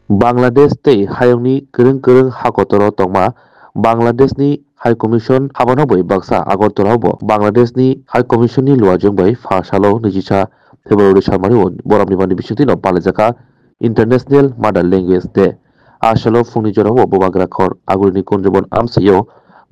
बांग्लादेश तै हायुंनि गोरों गोरों हाखतरो तंमा बांग्लादेशनि हाई कमिशन हाबानो बै बाक्सा आगरतलावबो बांग्लादेशनि हाई कमिशननि लुवाजों बै फासालो निजिसा फेब्रुवारि सालमानि बरामनि बानि बिसुतिनो पालेजाका इंटरनेशनल मदर लैंग्वेज डे आसालो फुंनि जरावबो बोबाग्रा खर आगुरिनि कुंजबन आमसायो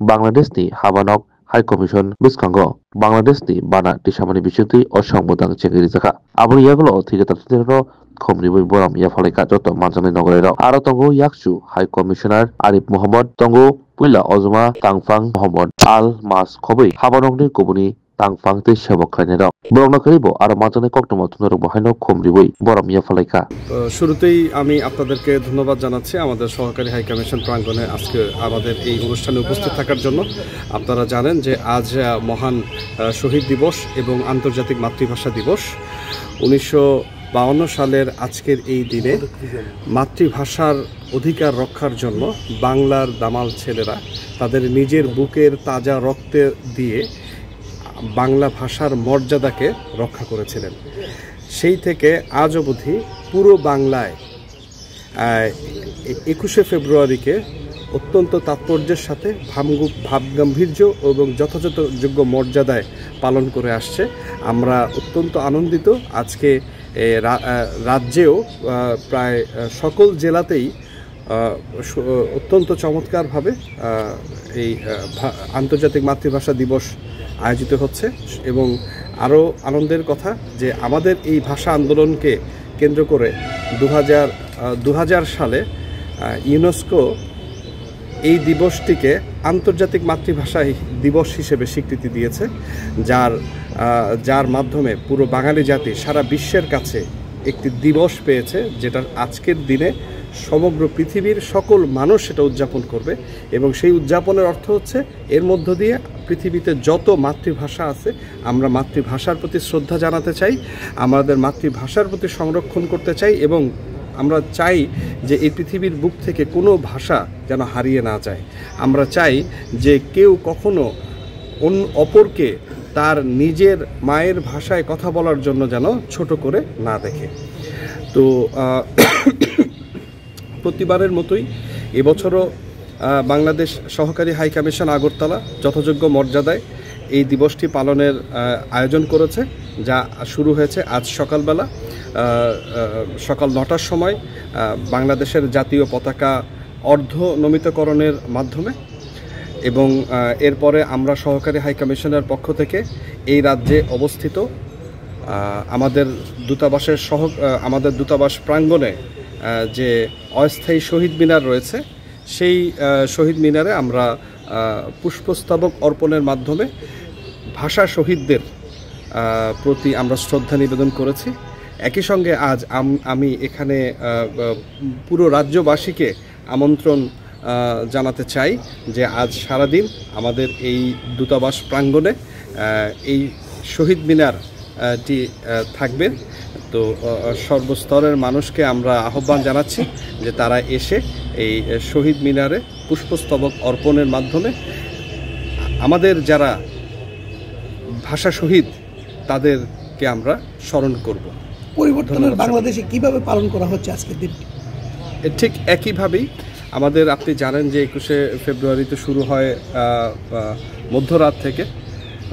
बांग्लादेशनि हाबानक हाई कमिशन बिस्कांगो बांग्लादेशनि बाना दिसामानि बिसुति असम मोदां चेंगिरि जाका आबुनि यागलो थिगे तातुतेरो खमनि बै बराम याफालाइका जत मानजानाय नगरेरो आरो तंगो याकसु हाई कमिशनार आरिफ मोहम्मद तंगो पुइला अजमा तांफां मोहम्मद आल मास खबै हाबानकनि गुबुनि तांफां तै सेबक खायनेरो बरमना करिबो आरो मानजानाय कक्टमा तुनरो बहायनो खमनि बै बराम याफालाइका শুরুতেই আমি আপনাদেরকে ধন্যবাদ জানাচ্ছি আমাদের সহকারী হাই কমিশন প্রাঙ্গণে আজকে আমাদের এই অনুষ্ঠানে উপস্থিত থাকার জন্য। আপনারা জানেন যে আজ মহান শহীদ দিবস এবং আন্তর্জাতিক মাতৃভাষা দিবস। 1952 সালের আজকের এই দিনে মাতৃভাষার অধিকার রক্ষার জন্য বাংলার দামাল ছেলেরা তাদের নিজের বুকের তাজা রক্তে দিয়ে বাংলা ভাষার মর্যাদাকে রক্ষা করেছিলেন। সেই থেকে আজ অবধি পুরো বাংলায় 21শে ফেব্রুয়ারিকে অত্যন্ত তাৎপর্যের সাথে ভাবগাম্ভীর্য এবং যথাযথ যোগ্য মর্যাদায় পালন করে আসছে। আমরা অত্যন্ত আনন্দিত। আজকে রাজ্যেও প্রায় সকল জেলাতেই অত্যন্ত চমৎকারভাবে এই আন্তর্জাতিক মাতৃভাষা দিবস আয়োজিত হচ্ছে। এবং আরও আনন্দের কথা যে আমাদের এই ভাষা আন্দোলনকে কেন্দ্র করে 2000 সালে ইউনেস্কো এই দিবসটিকে আন্তর্জাতিক মাতৃভাষা দিবস হিসেবে স্বীকৃতি দিয়েছে, যার মাধ্যমে পুরো বাঙালি জাতি সারা বিশ্বের কাছে একটি দিবস পেয়েছে, যেটা আজকের দিনে সমগ্র পৃথিবীর সকল মানুষ সেটা উদযাপন করবে। এবং সেই উদযাপনের অর্থ হচ্ছে এর মধ্য দিয়ে পৃথিবীতে যত মাতৃভাষা আছে আমরা মাতৃভাষার প্রতি শ্রদ্ধা জানাতে চাই, আমাদের মাতৃভাষার প্রতি সংরক্ষণ করতে চাই এবং আমরা চাই যে এই পৃথিবীর বুক থেকে কোনো ভাষা যেন হারিয়ে না যায়। আমরা চাই যে কেউ কখনো অপরকে তার নিজের মায়ের ভাষায় কথা বলার জন্য যেন ছোট করে না দেখে। তো প্রতিবারের মতোই এবছরও বাংলাদেশ সহকারী হাই কমিশন আগরতলা যথাযোগ্য মর্যাদায় এই দিবসটি পালনের আয়োজন করেছে, যা শুরু হয়েছে আজ সকালবেলা সকাল 9টার সময় বাংলাদেশের জাতীয় পতাকা অর্ধনমিতকরণের মাধ্যমে। এবং এরপরে আমরা সহকারী হাই কমিশনের পক্ষ থেকে এই রাজ্যে অবস্থিত আমাদের দূতাবাস প্রাঙ্গণে যে অস্থায়ী শহীদ মিনার রয়েছে সেই শহীদ মিনারে আমরা পুষ্পস্তবক অর্পণের মাধ্যমে ভাষা শহীদদের প্রতি আমরা শ্রদ্ধা নিবেদন করেছি। একই সঙ্গে আজ আমি এখানে পুরো রাজ্যবাসীকে আমন্ত্রণ জানাতে চাই যে আজ সারাদিন আমাদের এই দূতাবাস প্রাঙ্গণে এই শহীদ মিনারটি থাকবে। তো সর্বস্তরের মানুষকে আমরা আহ্বান জানাচ্ছি যে তারা এসে এই শহীদ মিনারে পুষ্পস্তবক অর্পণের মাধ্যমে আমাদের যারা ভাষা শহীদ তাদেরকে আমরা স্মরণ করব। পরিবর্তনের বাংলাদেশে কিভাবে পালন করা হচ্ছে আজকের দিনটি? ঠিক একইভাবেই আমাদের, আপনি জানেন যে 21শে ফেব্রুয়ারিতে শুরু হয় মধ্যরাত থেকে,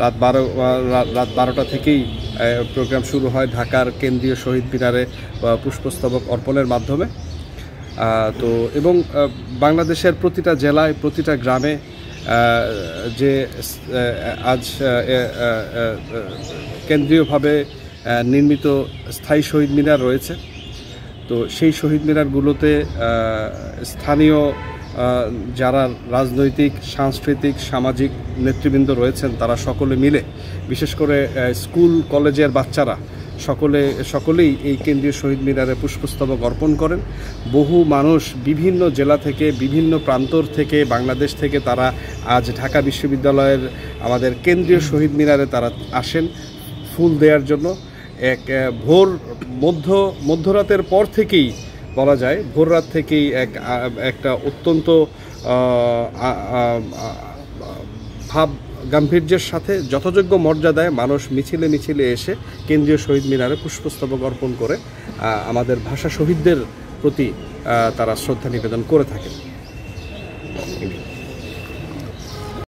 রাত 12টা থেকেই প্রোগ্রাম শুরু হয় ঢাকার কেন্দ্রীয় শহীদ মিনারে পুষ্পস্তবক অর্পণের মাধ্যমে। তো এবং বাংলাদেশের প্রতিটা জেলায় প্রতিটা গ্রামে যে আজ কেন্দ্রীয়ভাবে নির্মিত স্থায়ী শহীদ মিনার রয়েছে, তো সেই শহীদ মিনারগুলোতে স্থানীয় যারা রাজনৈতিক, সাংস্কৃতিক, সামাজিক নেতৃবৃন্দ রয়েছেন তারা সকলে মিলে, বিশেষ করে স্কুল কলেজের বাচ্চারা সকলেই এই কেন্দ্রীয় শহীদ মিনারে পুষ্পস্তবক অর্পণ করেন। বহু মানুষ বিভিন্ন জেলা থেকে, বিভিন্ন প্রান্তর থেকে, বাংলাদেশ থেকে তারা আজ ঢাকা বিশ্ববিদ্যালয়ের আমাদের কেন্দ্রীয় শহীদ মিনারে তারা আসেন ফুল দেওয়ার জন্য। মধ্যরাতের পর থেকেই বলা যায়, ভোর রাত থেকেই একটা অত্যন্ত ভাব গাম্ভীর্যের সাথে যথাযোগ্য মর্যাদায় মানুষ মিছিলে মিছিলে এসে কেন্দ্রীয় শহীদ মিনারে পুষ্পস্তবক অর্পণ করে আমাদের ভাষা শহীদদের প্রতি তারা শ্রদ্ধা নিবেদন করে থাকেন।